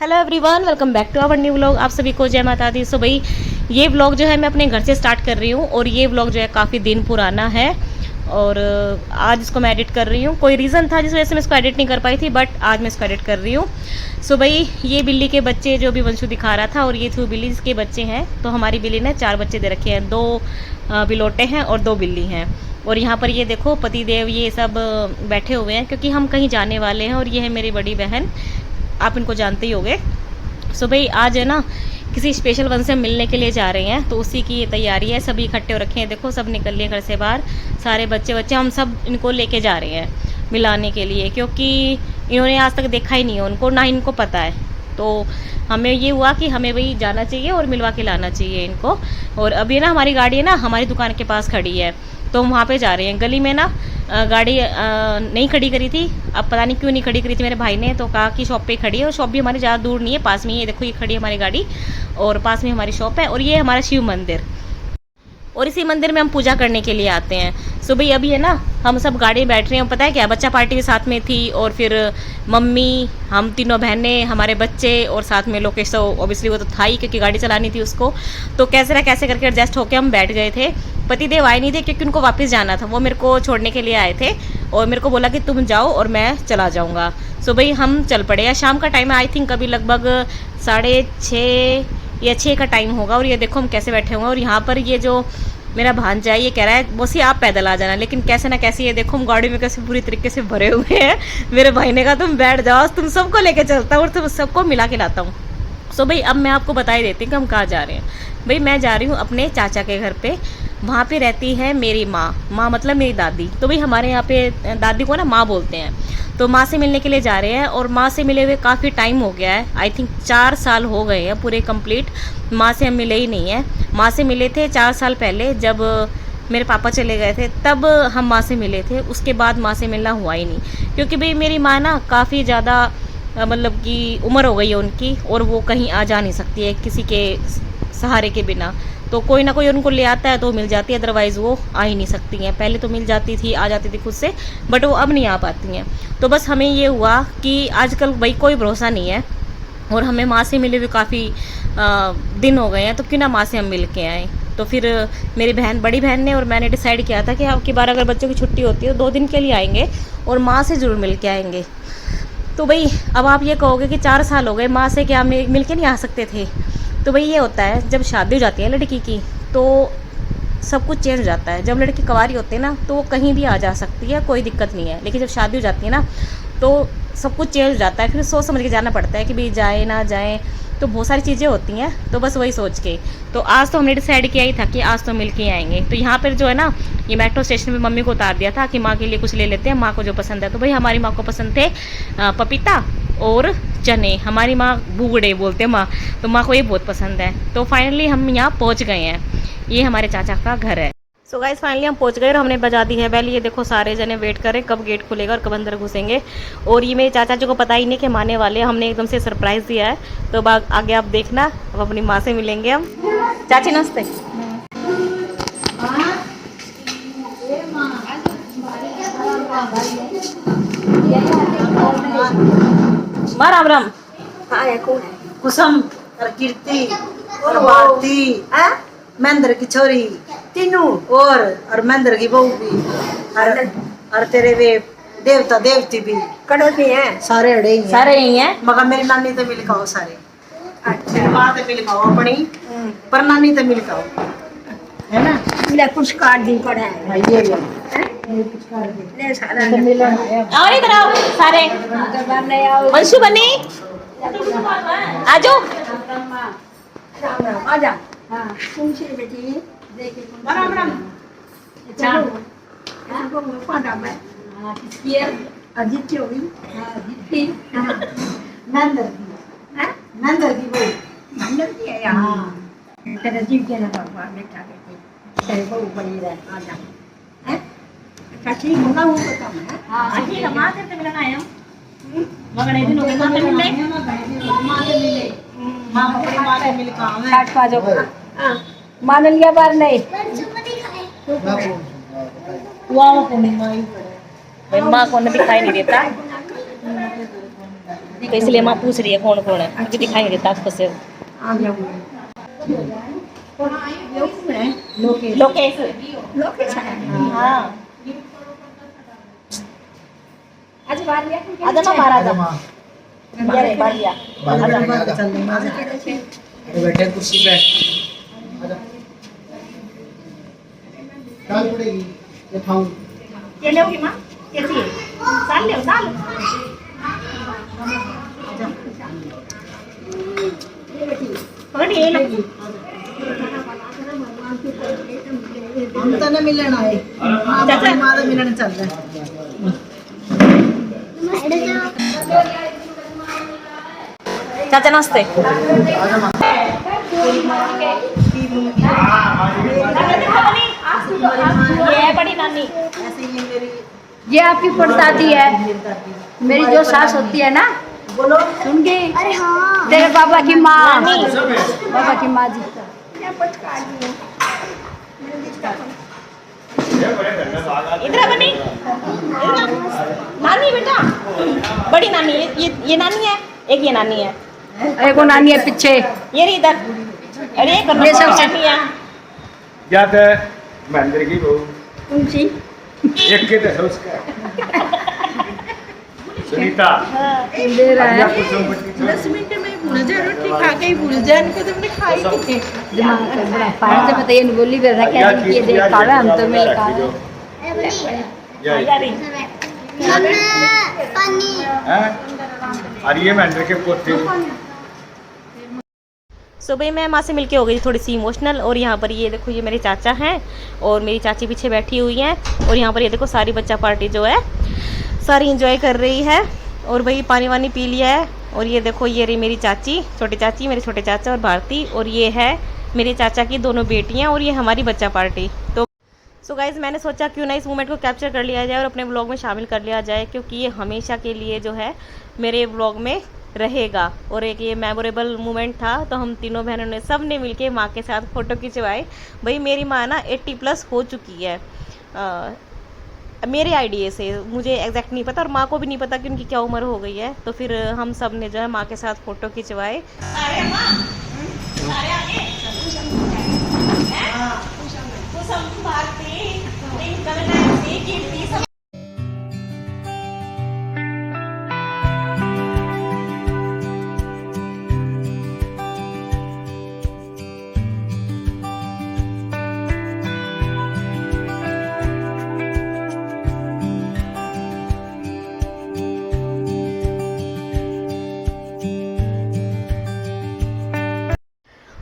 Hello everyone, welcome back to our new vlog. आप सभी को जय माता दी। सो भाई ये व्लॉग जो है मैं अपने घर से स्टार्ट कर रही हूँ और ये व्लॉग जो है काफ़ी दिन पुराना है और आज इसको मैं एडिट कर रही हूँ। कोई रीज़न था जिस वजह से मैं इसको एडिट नहीं कर पाई थी, बट आज मैं इसको एडिट कर रही हूँ। सो भाई ये बिल्ली के बच्चे जो भी वंशु दिखा रहा था और ये थ्रू बिल्ली के बच्चे हैं। तो हमारी बिल्ली ने 4 बच्चे दे रखे हैं, 2 बिलोटे हैं और 2 बिल्ली हैं। और यहाँ पर ये देखो पतिदेव ये सब बैठे हुए हैं क्योंकि हम कहीं जाने वाले हैं। और ये है मेरी बड़ी बहन, आप इनको जानते ही होंगे। सो भाई आज है ना किसी स्पेशल वन से मिलने के लिए जा रहे हैं, तो उसी की ये तैयारी है। सभी इकट्ठे हो रखे हैं, देखो सब निकल लिए घर से बाहर, सारे बच्चे हम सब इनको लेके जा रहे हैं मिलाने के लिए, क्योंकि इन्होंने आज तक देखा ही नहीं है उनको, ना इनको पता है। तो हमें ये हुआ कि हमें वही जाना चाहिए और मिलवा के लाना चाहिए इनको। और अभी ना हमारी गाड़ी है ना हमारी दुकान के पास खड़ी है, तो हम वहाँ पे जा रहे हैं। गली में ना गाड़ी नहीं खड़ी करी थी, अब पता नहीं क्यों नहीं खड़ी करी थी मेरे भाई ने, तो कहा कि शॉप पे खड़ी है। और शॉप भी हमारी ज़्यादा दूर नहीं है, पास में ही है। देखो ये खड़ी है हमारी गाड़ी और पास में हमारी शॉप है। और ये हमारा शिव मंदिर, और इसी मंदिर में हम पूजा करने के लिए आते हैं। सो भाई अभी है ना हम सब गाड़ी में बैठ रहे हैं। पता है क्या, बच्चा पार्टी भी साथ में थी और फिर मम्मी, हम तीनों बहनें, हमारे बच्चे और साथ में लोकेश। तो ऑब्वियसली वो तो था ही क्योंकि गाड़ी चलानी थी उसको। तो कैसे ना कैसे करके एडजस्ट होकर हम बैठ गए थे। पतिदेव आए नहीं थे क्योंकि उनको वापस जाना था, वो मेरे को छोड़ने के लिए आए थे और मेरे को बोला कि तुम जाओ और मैं चला जाऊँगा। सो भाई हम चल पड़े। या शाम का टाइम है, आई थिंक अभी लगभग 6:30 या 6 का टाइम होगा। और ये देखो हम कैसे बैठे हुए हैं। और यहाँ पर ये जो मेरा भांजा है ये कह रहा है मौसी आप पैदल आ जाना, लेकिन कैसे ना कैसे ये देखो हम गाड़ी में कैसे पूरी तरीके से भरे हुए हैं। मेरे भाई ने कहा तुम बैठ जाओ, तुम सबको लेके चलता हूँ और तुम सबको मिला के लाता हूँ। सो भाई अब मैं आपको बता ही देती हूँ कि हम कहाँ जा रहे हैं। भाई मैं जा रही हूँ अपने चाचा के घर पे, वहाँ पे रहती है मेरी माँ मतलब मेरी दादी। तो भाई हमारे यहाँ पे दादी को ना माँ बोलते हैं। तो माँ से मिलने के लिए जा रहे हैं और माँ से मिले हुए काफ़ी टाइम हो गया है, आई थिंक 4 साल हो गए हैं पूरे कंप्लीट। माँ से हम मिले ही नहीं हैं। माँ से मिले थे 4 साल पहले जब मेरे पापा चले गए थे, तब हम माँ से मिले थे। उसके बाद माँ से मिलना हुआ ही नहीं, क्योंकि भाई मेरी माँ ना काफ़ी ज़्यादा मतलब कि उम्र हो गई है उनकी और वो कहीं आ जा नहीं सकती है किसी के सहारे के बिना। तो कोई ना कोई उनको ले आता है तो मिल जाती है, अदरवाइज़ वो आ ही नहीं सकती हैं। पहले तो मिल जाती थी, आ जाती थी खुद से, बट वो अब नहीं आ पाती हैं। तो बस हमें ये हुआ कि आजकल भाई कोई भरोसा नहीं है और हमें माँ से मिले हुए काफ़ी दिन हो गए हैं, तो क्यों ना माँ से हम मिल के आएँ। तो फिर मेरी बड़ी बहन ने और मैंने डिसाइड किया था कि अब की बार अगर बच्चों की छुट्टी होती है तो 2 दिन के लिए आएंगे और माँ से ज़रूर मिल के आएंगे। तो भाई अब आप ये कहोगे कि 4 साल हो गए, माँ से क्या हम मिल के नहीं आ सकते थे। तो भाई ये होता है जब शादी हो जाती है लड़की की तो सब कुछ चेंज हो जाता है। जब लड़की कुंवारी होती है ना तो वो कहीं भी आ जा सकती है, कोई दिक्कत नहीं है। लेकिन जब शादी हो जाती है ना तो सब कुछ चेंज हो जाता है, फिर सोच समझ के जाना पड़ता है कि भाई जाए ना जाए, तो बहुत सारी चीज़ें होती हैं। तो बस वही सोच के तो आज तो हमने डिसाइड किया ही था कि आज तो मिल के आएंगे। तो यहाँ पर जो है ना ये मेट्रो स्टेशन पे मम्मी को उतार दिया था कि माँ के लिए कुछ ले लेते हैं, माँ को जो पसंद है। तो भाई हमारी माँ को पसंद थे पपीता और चने। हमारी माँ बूगड़े बोलते हैं माँ, तो माँ को ये बहुत पसंद है। तो फाइनली हम यहाँ पहुँच गए हैं, ये हमारे चाचा का घर है। सो गाइस फाइनली हम पहुँच गए और हमने बजा दी है बेल। ये देखो सारे जने वेट कर रहे हैं कब गेट खुलेगा और कब अंदर घुसेंगे। और ये मेरे चाचा जी को पता ही नहीं कि हम आने वाले हैं, हमने एकदम से सरप्राइज़ दिया है। तो आगे आप देखना, अब अपनी माँ से मिलेंगे हम। चाची नमस्ते। माँ राम राम। कुसुम और कीर्ति और भारती, महेंद्र की छोरी तीनों और महेंद्र की बहू भी और तेरे वे देवता देवती भी कड़े भी हैं, सारे अड़े ही हैं। सारे यही हैं मगर मेरी नानी तो मिल खाओ सारे। अच्छा माँ तो मिल खाओ अपनी, पर नानी तो मिल खाओ, है ना। ले कुछ काट दी पड़े हैं। हाँ, ये भी ले सारा तो मिलन है। और इधर आओ सारे। नहीं आओ वंशु बनी आ जाओ। राम राम आ जा। हाँ कौन सी बेटी देखे राम राम। अच्छा इनको कौन नाम है? किसकी है? अदिति होगी। हाँ अदिति। नंदर की, हैं? नंदर की बहू। नंदर की है यहाँ। तेरे जीव के ना भगवान बेटा बेटी तेरे को ऊपर ही रहे आ जा। हैं? अच्छा ठीक होगा वो तो कम है। हाँ ठीक है, माँ से मिलना आए हम। मगर दिन हो गए माँ से मिलने। माँ से मिले, माँ अपनी माँ से मिल खाओ। काट पा जाओ। हाँ मान लिया बार नहीं। भाई माँ को दिखाई नहीं देता। तो इसलिए माँ पूछ रही है कौन कौन है, मुझे दिखाई नहीं देता आपको से। आ जाऊंगा। लोकेश लोकेश। लोकेश है। हाँ आज बाहर गया कि आजा माँ बाहर आजा। ये रे बाहर गया। अरे बैठे कुर्सी पे आजा। डाल पड़ेगी ये खाऊं। ये लोगी माँ कैसी है? साल ले साल। पकड़ ये लो। हम तो नहीं मिलना है, चाचा हमारा मिलने चल रहा है। चाचा नमस्ते। ये है बड़ी नानी। ऐसे ये मेरी ये आपकी परदादी है, मेरी जो सास होती है ना, बोलो सुन गई? अरे हाँ, तेरे बाबा की माँ, बाबा की माँ जी। इधर बनी नानी बेटा, बड़ी नानी ये नानी है, एक ये नानी है, एक वो नानी है पीछे, ये रही इधर। अरे ये सब नानी है। या तो महेंद्र की बहू कौन सी? एक के तो उसका सुनीता दे रहा है। मिनट में भूल जाए, रोटी खा के ही भूल जाए, इनको तुमने खाई थी। दिमाग का बड़ा पानी से बताइए बोली पे रखा है कि देख पावे हम तो मिल का अरे ये महेंद्र के पोते सुबह मैं माँ से मिलके हो गई थोड़ी सी इमोशनल। और यहाँ पर ये देखो, ये मेरे चाचा हैं और मेरी चाची पीछे बैठी हुई हैं। और यहाँ पर ये देखो सारी बच्चा पार्टी जो है सारी इंजॉय कर रही है। और भाई पानी वानी पी लिया है। और ये देखो ये रही मेरी चाची, छोटी चाची, मेरे छोटे चाचा और भारती। और ये है मेरे चाचा की दोनों बेटियाँ और ये हमारी बच्चा पार्टी। तो सो गाइज मैंने सोचा क्यों ना इस मोमेंट को कैप्चर कर लिया जाए और अपने व्लॉग में शामिल कर लिया जाए, क्योंकि ये हमेशा के लिए जो है मेरे व्लॉग में रहेगा। और एक ये मेमोरेबल मोमेंट था। तो हम तीनों बहनों ने सब ने मिलके माँ के साथ फ़ोटो खिंचवाए। भाई मेरी माँ ना 80+ हो चुकी है मेरे आइडिया से, मुझे एग्जैक्ट नहीं पता और माँ को भी नहीं पता कि उनकी क्या उम्र हो गई है। तो फिर हम सब ने जो है माँ के साथ फ़ोटो खिंचवाए।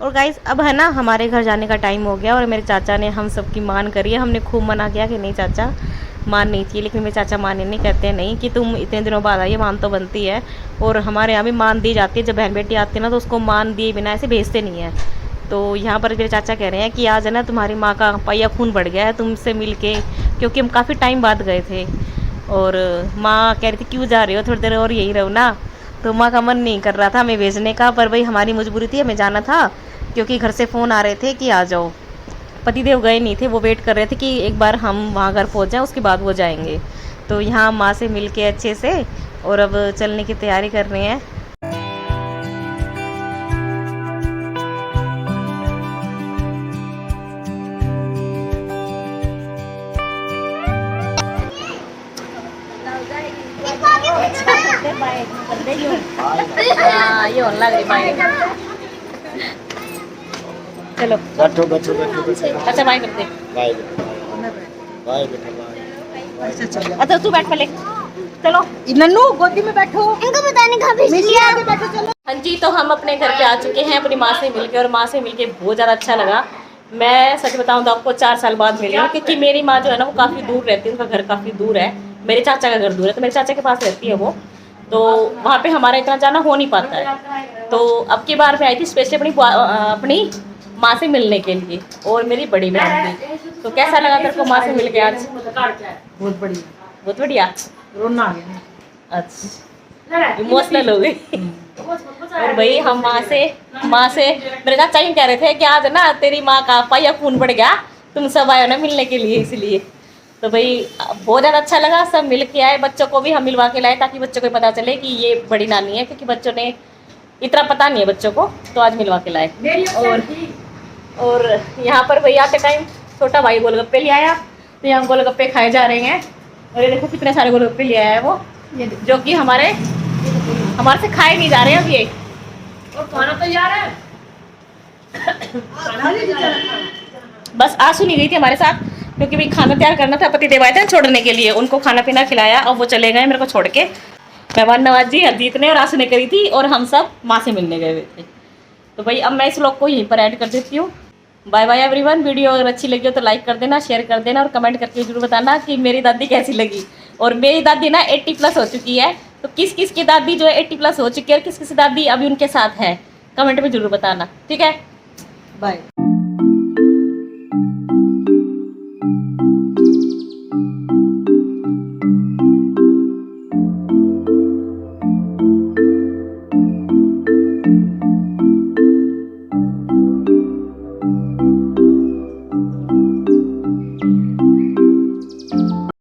और गाइस अब है ना हमारे घर जाने का टाइम हो गया और मेरे चाचा ने हम सब की मान करी है। हमने खूब मना किया कि नहीं चाचा मान नहीं चाहिए, लेकिन मेरे चाचा माने नहीं, कहते नहीं कि तुम इतने दिनों बाद आई, मान तो बनती है। और हमारे यहाँ भी मान दी जाती है, जब बहन बेटी आती है ना तो उसको मान दिए बिना ऐसे भेजते नहीं है। तो यहाँ पर मेरे चाचा कह रहे हैं कि आज है ना तुम्हारी माँ का पहिया खून बढ़ गया है तुमसे मिल के, क्योंकि हम काफ़ी टाइम बाद गए थे। और माँ कह रही थी क्यों जा रहे हो, थोड़ी देर और यही रहो ना। तो माँ का मन नहीं कर रहा था हमें भेजने का, पर भाई हमारी मजबूरी थी, हमें जाना था, क्योंकि घर से फ़ोन आ रहे थे कि आ जाओ। पतिदेव गए नहीं थे, वो वेट कर रहे थे कि एक बार हम वहाँ घर पहुँच जाएँ उसके बाद वो जाएंगे। तो यहाँ माँ से मिल के अच्छे से और अब चलने की तैयारी कर रहे हैं। ये और लग रही बाय। चलो बैठो बैठो बैठो बैठो अच्छा बाय करते। बाय बाय बेटा बाय। अच्छा तू बैठ पहले, चलो नन्नू गोदी में बैठो, इनको बताने का भी आगे बैठो चलो। हाँ जी, तो हम अपने घर पे आ चुके हैं अपनी माँ से मिलके, और माँ से मिलके बहुत ज़्यादा अच्छा लगा। मैं सच बताऊँ तो आपको 4 साल बाद मिली हूँ, क्योंकि मेरी माँ जो है ना वो काफ़ी दूर रहती है, उनका घर काफ़ी दूर है, मेरे चाचा का घर दूर है, तो मेरे चाचा के पास रहती है वो, तो वहाँ पे हमारा इतना जाना हो नहीं पाता है। तो अब की बार मैं आई थी स्पेशली अपनी माँ से मिलने के लिए, और मेरी बड़ी बहन थी। तो कैसा लगा तेरे को माँ से मिल के आज? बहुत बढ़िया, बहुत बढ़िया। रोना आ गया। अच्छा इमोशनल हो गई। और भाई हम माँ से मेरे चाचा यूँ कह रहे थे कि आज ना तेरी माँ का पहिया खून बढ़ गया, तुम सब आए हो ना मिलने के लिए, इसलिए तो भाई बहुत ज़्यादा अच्छा लगा, सब मिल के आए, बच्चों को भी हम मिलवा के लाए ताकि बच्चों को पता चले कि ये बड़ी नानी है, क्योंकि बच्चों ने इतना पता नहीं है बच्चों को, तो आज मिलवा के लाए। और यहाँ पर भाई आते टाइम छोटा भाई गोलगप्पे ले आया, तो यहाँ गोलगप्पे खाए जा रहे हैं। और ये देखो कितने सारे गोलगप्पे ले आया है वो, जो कि हमारे से खाए नहीं जा रहे हैं अब ये। और खाना तो जा रहा है बस आंसू नहीं गई थी हमारे साथ, क्योंकि भाई खाना तैयार करना था, पति देव आए थे छोड़ने के लिए, उनको खाना पीना खिलाया और वो चले गए मेरे को छोड़ के। मेहमान नवाजी हरजीत ने और आंसू ने करी थी, और हम सब माँ से मिलने गए हुए थे। तो भाई अब मैं इस व्लॉग को यहीं पर ऐड कर देती हूँ। Bye bye everyone. वीडियो अगर अच्छी लगी हो तो लाइक कर देना, शेयर कर देना और कमेंट करके जरूर बताना कि मेरी दादी कैसी लगी। और मेरी दादी ना 80+ हो चुकी है, तो किस किस की दादी जो है 80+ हो चुकी है और किस किस दादी अभी उनके साथ है, कमेंट में जरूर बताना, ठीक है। बाय।